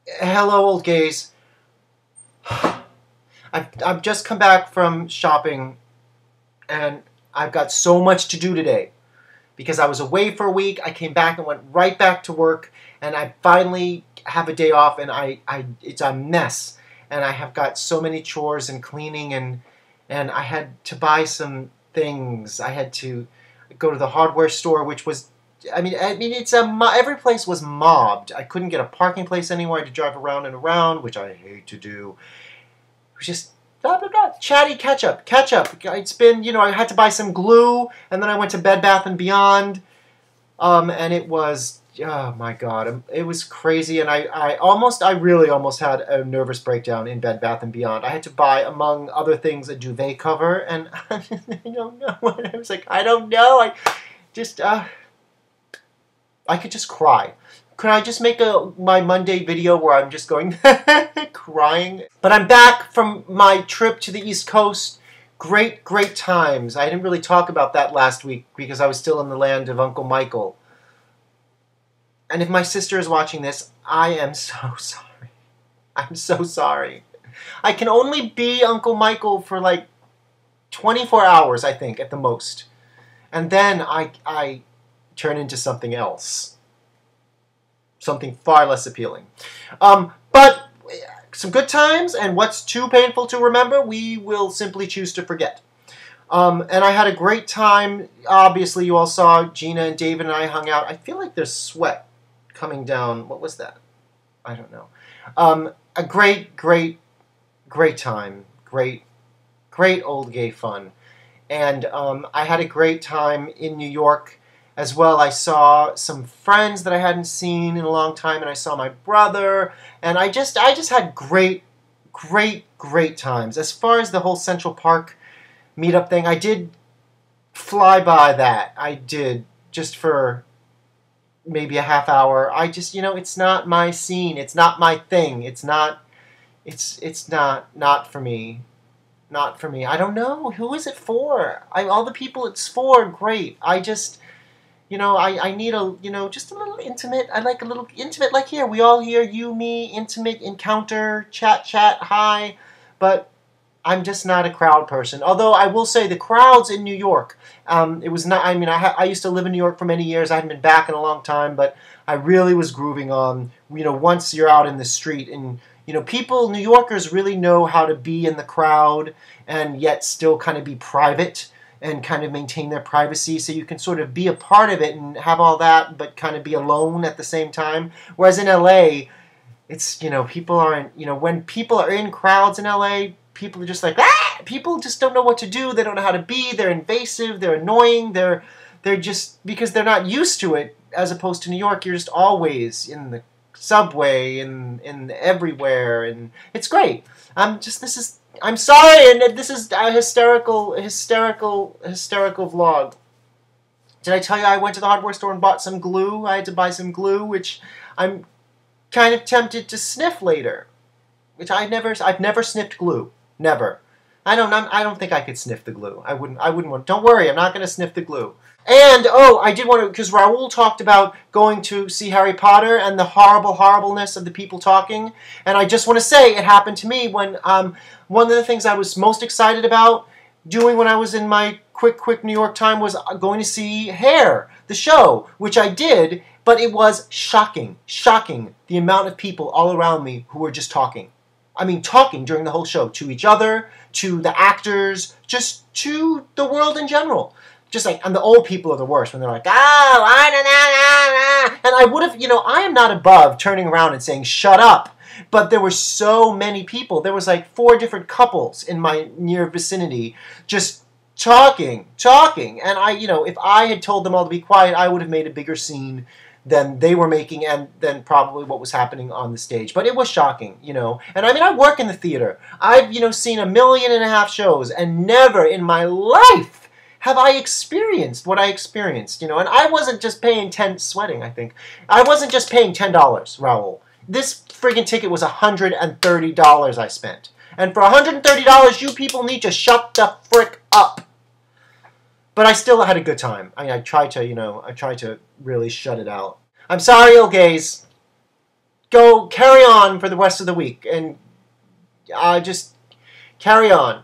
Hello, old gays. I've just come back from shopping, and I've got so much to do today because I was away for a week. I came back and went right back to work, and I finally have a day off, and it's a mess, and I have got so many chores and cleaning, and I had to buy some things. I had to go to the hardware store, which was every place was mobbed. I couldn't get a parking place anywhere. I had to drive around and around, which I hate to do. It was just blah, blah, blah. Chatty ketchup. It's been, I had to buy some glue, and then I went to Bed Bath & Beyond, and it was, oh my God, it was crazy, and I really almost had a nervous breakdown in Bed Bath & Beyond. I had to buy, among other things, a duvet cover, and I don't know. I was like, I don't know. I could just cry. Could I just make my Monday video where I'm just going crying? But I'm back from my trip to the East Coast. Great times. I didn't really talk about that last week because I was still in the land of Uncle Michael. And if my sister is watching this, I am so sorry. I'm so sorry. I can only be Uncle Michael for like 24 hours, I think, at the most. And then I turn into something else. Something far less appealing. But some good times, and what's too painful to remember, we will simply choose to forget. And I had a great time. Obviously, you all saw Gina and David and I hung out. I feel like there's sweat coming down. What was that? I don't know. A great time. Great old gay fun. And I had a great time in New York as well. I saw some friends that I hadn't seen in a long time, and I saw my brother, and I just had great times. As far as the whole Central Park meetup thing, I did fly by that. I did, just for maybe a half hour. I just, it's not my scene. It's not my thing. It's not for me. Not for me. I don't know. Who is it for? All the people it's for, great. I just, I need just a little intimate. I like a little intimate, like here. We all here, you, me, intimate encounter, chat, hi. But I'm just not a crowd person. Although I will say the crowds in New York, it was not, I used to live in New York for many years. I hadn't been back in a long time, but I really was grooving on, once you're out in the street and, New Yorkers really know how to be in the crowd and yet still kind of be private and kind of maintain their privacy, so you can sort of be a part of it and have all that, but kind of be alone at the same time. Whereas in LA, it's, people aren't, when people are in crowds in LA, people are just like, ah! People just don't know what to do. They don't know how to be. They're invasive. They're annoying. They're just, because they're not used to it, as opposed to New York, you're just always in the subway and everywhere, and it's great. I'm sorry, and this is a hysterical vlog. Did I tell you I went to the hardware store and bought some glue? I had to buy some glue, which I'm kind of tempted to sniff later. Which I've never sniffed glue. Never. I don't think I could sniff the glue. I wouldn't want. Don't worry, I'm not going to sniff the glue. And, I did want to, because Raoul talked about going to see Harry Potter and the horribleness of the people talking. And I just want to say, it happened to me when, one of the things I was most excited about doing when I was in my quick New York time was going to see Hair, the show, which I did, but it was shocking the amount of people all around me who were just talking. I mean, talking during the whole show, to each other, to the actors, just to the world in general. Just like, and the old people are the worst when they're like, oh, I don't know. And I would have, I am not above turning around and saying, shut up. But there were so many people. There was like 4 different couples in my near vicinity just talking. And I, if I had told them all to be quiet, I would have made a bigger scene than they were making and than probably what was happening on the stage. But it was shocking, And I work in the theater. I've, seen 1.5 million shows, and never in my life have I experienced what I experienced, And I wasn't just paying sweating, I think. I wasn't just paying $10, Raoul. This friggin' ticket was $130 I spent. And for $130, you people need to shut the frick up. But I still had a good time. I tried to, really shut it out. I'm sorry, old gays. go carry on for the rest of the week and just carry on.